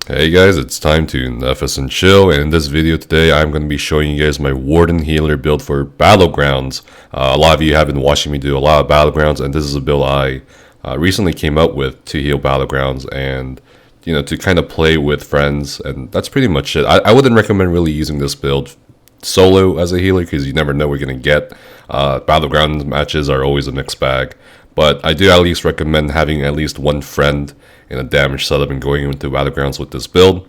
Hey guys, it's time to Nefus and chill, and in this video today I'm going to be showing you guys my Warden healer build for Battlegrounds. A lot of you have been watching me do a lot of Battlegrounds, and this is a build I recently came up with to heal Battlegrounds and to kind of play with friends, and that's pretty much it. I wouldn't recommend really using this build solo as a healer because you never know what you're going to get. Battlegrounds matches are always a mixed bag, but I do at least recommend having at least one friend in a damage setup and going into Battlegrounds with this build.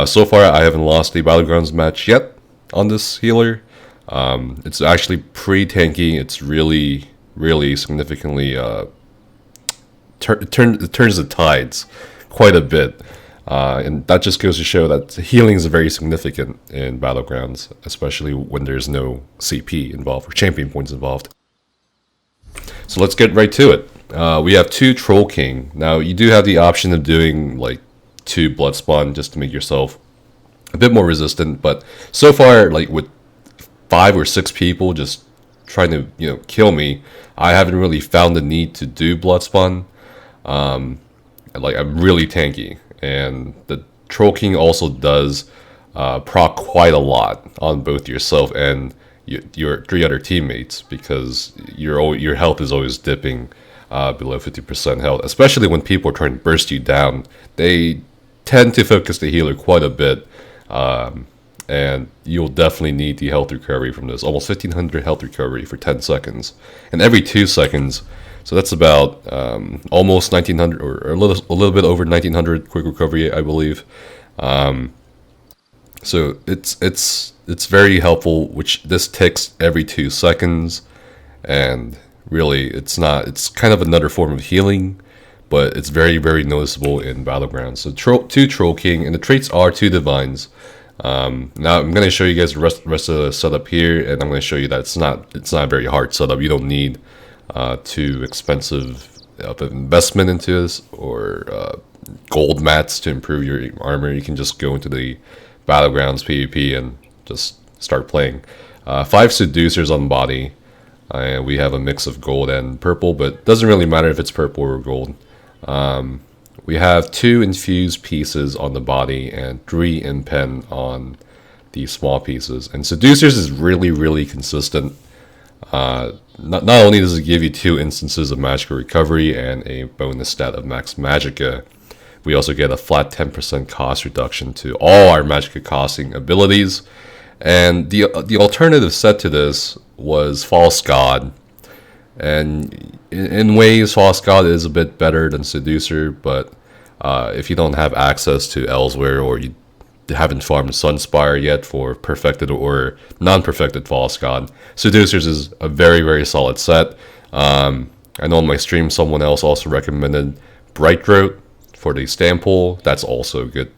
So far I haven't lost a Battlegrounds match yet on this healer. It's actually pretty tanky. It's really significantly it turns the tides quite a bit, and that just goes to show that healing is very significant in Battlegrounds, especially when there's no CP involved or champion points involved. So let's get right to it. We have 2 Troll King. Now you do have the option of doing like 2 Blood Spawn just to make yourself a bit more resistant, but so far, like with 5 or 6 people just trying to kill me, I haven't really found the need to do Blood Spawn. Like I'm really tanky, and the Troll King also does proc quite a lot on both yourself and your 3 other teammates, because your health is always dipping below 50% health, especially when people are trying to burst you down. They tend to focus the healer quite a bit, and you'll definitely need the health recovery from this. Almost 1500 health recovery for 10 seconds, and every 2 seconds, so that's about almost 1900 or a little bit over 1900 quick recovery, I believe. So it's very helpful, which this ticks every 2 seconds, and really it's kind of another form of healing, but it's very noticeable in Battlegrounds. So 2 Troll King, and the traits are 2 Divines. Now I'm going to show you guys the rest of the setup here, and I'm going to show you that it's not a very hard setup. You don't need too expensive of an investment into this, or gold mats to improve your armor. You can just go into the Battlegrounds PvP and just start playing. 5 Seducers on body. We have a mix of gold and purple, but it doesn't really matter if it's purple or gold. We have 2 infused pieces on the body and 3 impen on the small pieces. And Seducers is really consistent. Not only does it give you 2 instances of magical recovery and a bonus stat of max magicka, we also get a flat 10% cost reduction to all our magicka costing abilities. And the alternative set to this was False God, and in ways False God is a bit better than Seducer, but if you don't have access to Elsewhere, or you haven't farmed Sunspire yet for perfected or non-perfected False God, Seducers is a very solid set. I know on my stream someone else also recommended Bright Throat for the Stample. That's also a good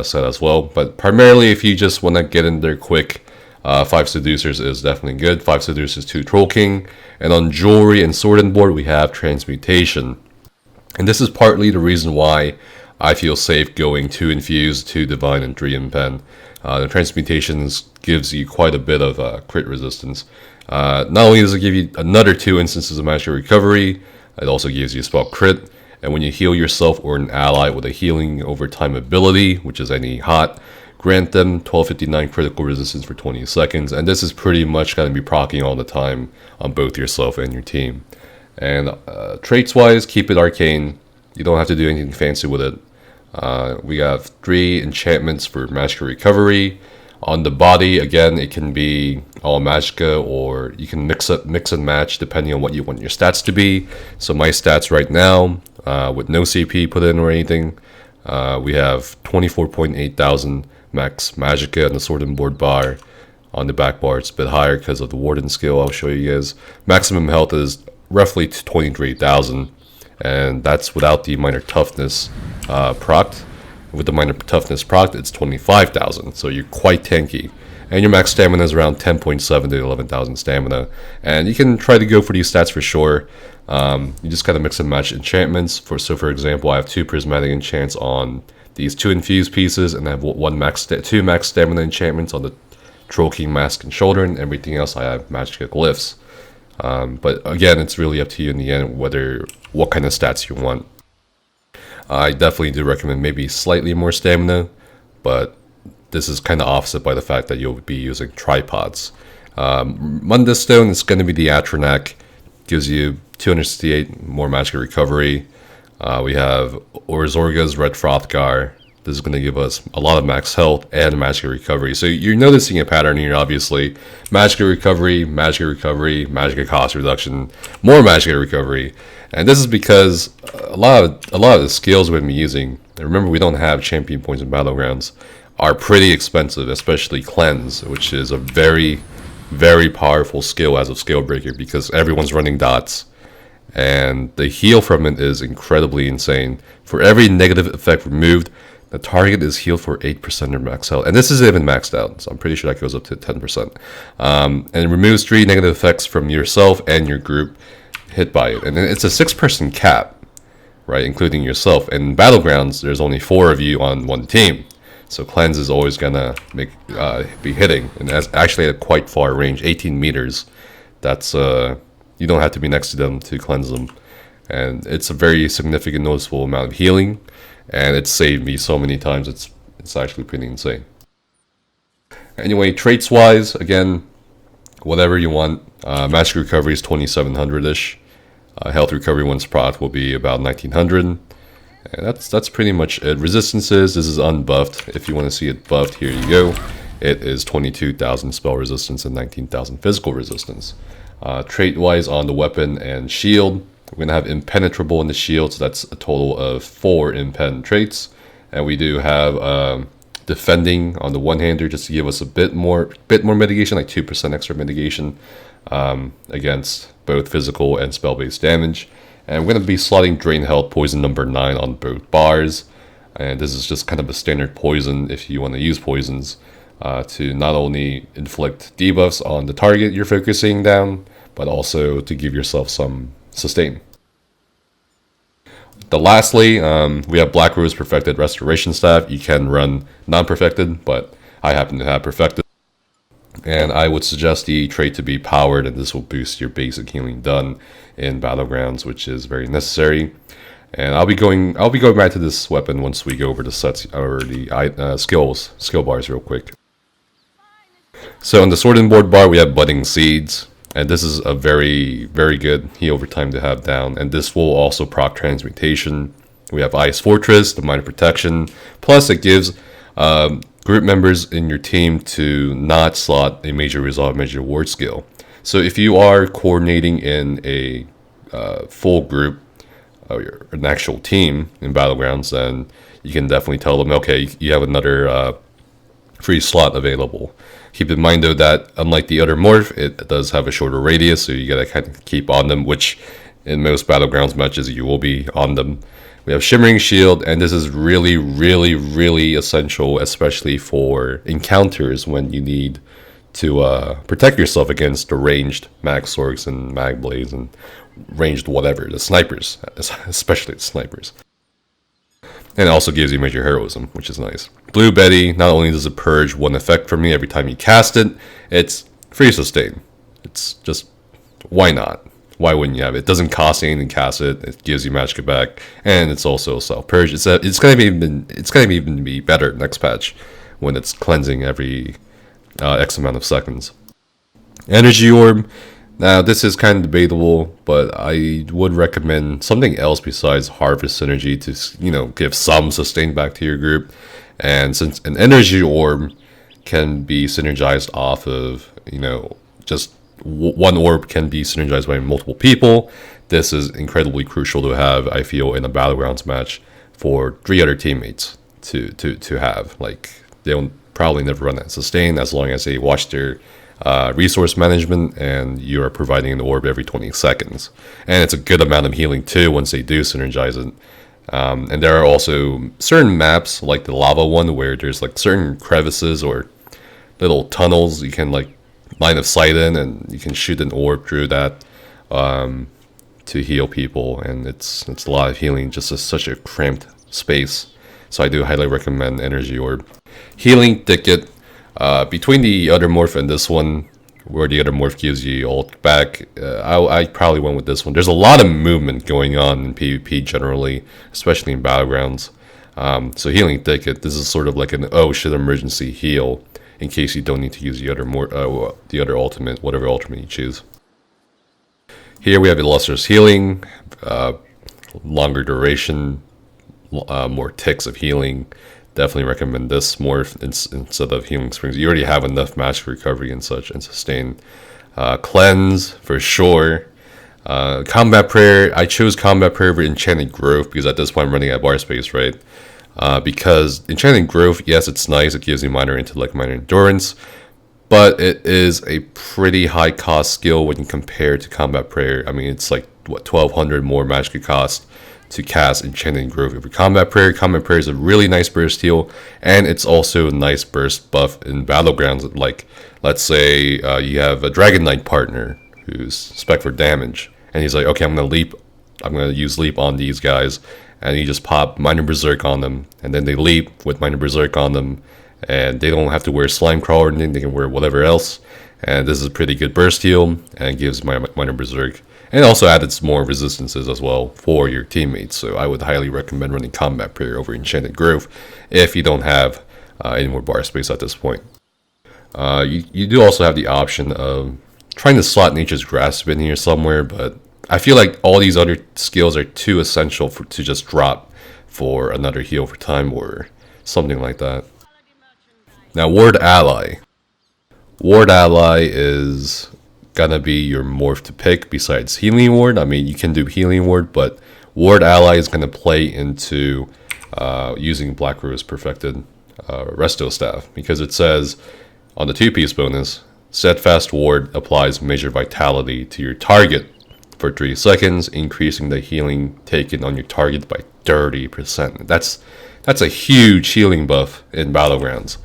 set as well, but primarily if you just want to get in there quick, 5 Seducers is definitely good. 5 Seducers, 2 Troll King, and on Jewelry and Sword and Board we have Transmutation. And this is partly the reason why I feel safe going 2 Infused, 2 Divine, and 3 Impen. The Transmutations gives you quite a bit of crit resistance. Not only does it give you another 2 instances of magical recovery, it also gives you a spell crit. And when you heal yourself or an ally with a healing over time ability, which is any hot, grant them 1259 critical resistance for 20 seconds. And this is pretty much going to be proccing all the time on both yourself and your team. And traits wise, keep it arcane. You don't have to do anything fancy with it. We have 3 enchantments for magical recovery. On the body, again, it can be all magicka, or you can mix and match depending on what you want your stats to be. So my stats right now, with no CP put in or anything, we have 24.8 thousand max magicka on the Sword and Board bar. On the back bar it's a bit higher because of the Warden skill. I'll show you guys. Maximum health is roughly 23,000, and that's without the minor toughness procced. With the minor toughness proc, it's 25,000, so you're quite tanky. And your max stamina is around 10.7 to 11,000 stamina. And you can try to go for these stats for sure. You just gotta mix and match enchantments. So for example, I have 2 prismatic enchants on these 2 infused pieces, and I have 2 max stamina enchantments on the Troll King Mask and Shoulder, and everything else I have magic glyphs. But again, it's really up to you in the end what kind of stats you want. I definitely do recommend maybe slightly more stamina, but this is kind of offset by the fact that you'll be using tripods. Mundus Stone is going to be the Atronac, gives you 268 more magic recovery. We have Orzorga's Red Frothgar. This is going to give us a lot of max health and magic recovery. So you're noticing a pattern here, obviously. Magic recovery, magic cost reduction, more magic recovery. And this is because a lot of the skills we've been using, and remember we don't have champion points in Battlegrounds, are pretty expensive, especially Cleanse, which is a very, very powerful skill as of Scalebreaker because everyone's running dots. And the heal from it is incredibly insane. For every negative effect removed, the target is healed for 8% of max health. And this isn't even maxed out, so I'm pretty sure that goes up to 10%. And it removes 3 negative effects from yourself and your group hit by it. And it's a 6-person cap, right, including yourself. And in Battlegrounds, there's only 4 of you on one team. So Cleanse is always going to be hitting. And that's actually at quite far range, 18 meters. That's... you don't have to be next to them to cleanse them. And it's a very significant, noticeable amount of healing. And it's saved me so many times, it's actually pretty insane. Anyway, traits-wise, again, whatever you want. Magic recovery is 2700-ish. Health recovery once proc will be about 1900. And that's pretty much it. Resistances, this is unbuffed. If you want to see it buffed, here you go. It is 22,000 spell resistance and 19,000 physical resistance. Trait-wise on the weapon and shield, we're going to have impenetrable in the shield, so that's a total of 4 impen traits. And we do have defending on the one-hander just to give us a bit more mitigation, like 2% extra mitigation against both physical and spell-based damage. And we're going to be slotting Drain Health Poison number 9 on both bars. And this is just kind of a standard poison if you want to use poisons. To not only inflict debuffs on the target you're focusing down, but also to give yourself some sustain. Lastly, we have Black Rose Perfected Restoration Staff. You can run non-perfected, but I happen to have perfected. And I would suggest the trait to be powered, and this will boost your basic healing done in Battlegrounds, which is very necessary. And I'll be going back to this weapon once we go over the sets or the skill bars real quick. So on the Sword and Board bar, we have Budding Seeds, and this is a very, very good heal over time to have down, and this will also proc Transmutation. We have Ice Fortress, the Minor Protection, plus it gives group members in your team to not slot a Major Resolve, Major Ward skill. So if you are coordinating in a full group, or an actual team in Battlegrounds, then you can definitely tell them, okay, you have another free slot available. Keep in mind though that unlike the other morph, it does have a shorter radius, so you gotta kind of keep on them, which in most Battlegrounds matches you will be on them. We have Shimmering Shield, and this is really, really, really essential, especially for encounters when you need to protect yourself against the ranged Mag Sorgs and Mag Blades and ranged whatever, the snipers, especially the snipers. And it also gives you major heroism, which is nice. Blue Betty, not only does it purge one effect from me every time you cast it, it's free sustain. It's just, why not? Why wouldn't you have it? It doesn't cost anything to cast it. It gives you magic back, and it's also self-purge. It's gonna even be better next patch when it's cleansing every X amount of seconds. Energy Orb. Now, this is kind of debatable, but I would recommend something else besides Harvest Synergy to, give some sustain back to your group. And since an Energy Orb can be synergized off of, just one orb can be synergized by multiple people, this is incredibly crucial to have, I feel, in a Battlegrounds match for 3 other teammates to have. Like, they'll probably never run that sustain as long as they watch their resource management, and you are providing an orb every 20 seconds. And it's a good amount of healing too once they do synergize it. And there are also certain maps, like the lava one, where there's like certain crevices or little tunnels you can like line of sight in, and you can shoot an orb through that to heal people. And it's a lot of healing, just such a cramped space. So I do highly recommend Energy Orb. Healing Thicket. Between the other morph and this one, where the other morph gives you ult back. I probably went with this one. There's a lot of movement going on in PvP generally, especially in Battlegrounds. So Healing Thicket, this is sort of like an oh shit emergency heal in case you don't need to use the other ultimate, whatever ultimate you choose. Here we have Illustrious Healing, longer duration, more ticks of healing. Definitely recommend this morph instead of Healing Springs. You already have enough magic recovery and such, and sustain. Cleanse for sure. Combat Prayer. I chose Combat Prayer over Enchanted Growth because at this point I'm running at bar space, right? Because Enchanted Growth, yes, it's nice. It gives you minor intellect, minor endurance, but it is a pretty high cost skill when you compare to Combat Prayer. I mean, it's like what 1200 more magic cost to cast Enchanted Growth over Combat Prayer. Combat Prayer is a really nice burst heal, and it's also a nice burst buff in Battlegrounds. Like, let's say you have a Dragon Knight partner who's spec for damage, and he's like, okay, I'm gonna use leap on these guys, and you just pop Minor Berserk on them, and then they leap with Minor Berserk on them, and they don't have to wear Slime Crawler or anything, they can wear whatever else, and this is a pretty good burst heal, and gives Minor Berserk. And it also added some more resistances as well for your teammates. So I would highly recommend running Combat Prayer over Enchanted Growth if you don't have any more bar space at this point. You do also have the option of trying to slot Nature's Grasp in here somewhere, but I feel like all these other skills are too essential to just drop for another heal for Time or something like that. Now, Ward Ally. Ward Ally is gonna be your morph to pick besides Healing Ward. I mean, you can do Healing Ward, but Ward Ally is gonna play into using Black Rose Perfected Resto Staff, because it says on the 2-piece bonus, Steadfast Ward applies Major Vitality to your target for 3 seconds, increasing the healing taken on your target by 30%. That's a huge healing buff in Battlegrounds.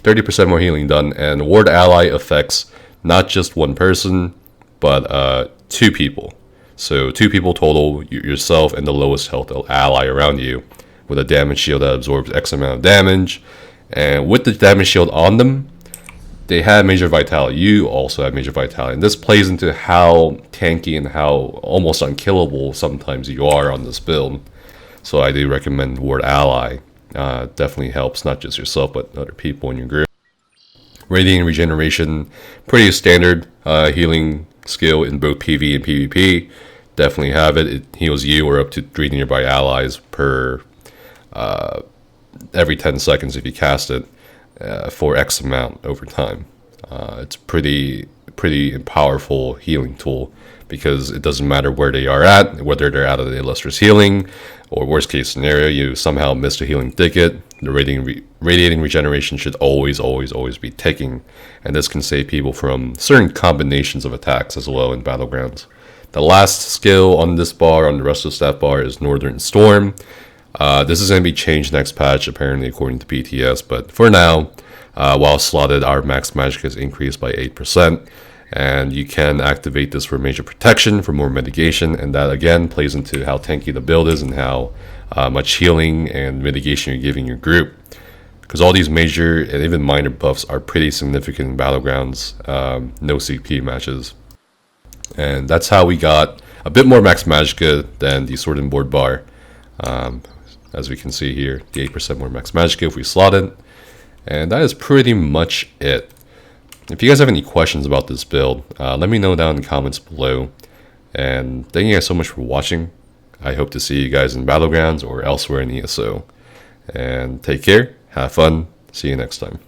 30% more healing done, and Ward Ally affects not just one person, but 2 people. So 2 people total, yourself and the lowest health ally around you, with a damage shield that absorbs X amount of damage. And with the damage shield on them, they have Major Vitality. You also have Major Vitality. And this plays into how tanky and how almost unkillable sometimes you are on this build. So I do recommend Ward Ally. Definitely helps not just yourself, but other people in your group. Radiating Regeneration, pretty standard healing skill in both PV and PvP. Definitely have it. It heals you or up to 3 nearby allies per every 10 seconds if you cast it for X amount over time. It's pretty powerful healing tool, because it doesn't matter where they are at, whether they're out of the Illustrious Healing, or worst case scenario, you somehow missed a Healing Thicket. The Radiating Regeneration should always be ticking, and this can save people from certain combinations of attacks as well in Battlegrounds. The last skill on this bar, on the Resto Staff bar, is Northern Storm. This is going to be changed next patch, apparently, according to PTS, but for now, while slotted, our max magic is increased by 8%. And you can activate this for major protection, for more mitigation, and that again plays into how tanky the build is and how much healing and mitigation you're giving your group. Because all these major and even minor buffs are pretty significant in Battlegrounds, no CP matches. And that's how we got a bit more max magicka than the Sword and Board bar. As we can see here, the 8% more max magicka if we slot it. And that is pretty much it. If you guys have any questions about this build, let me know down in the comments below. And thank you guys so much for watching. I hope to see you guys in Battlegrounds or elsewhere in ESO. And take care, have fun, see you next time.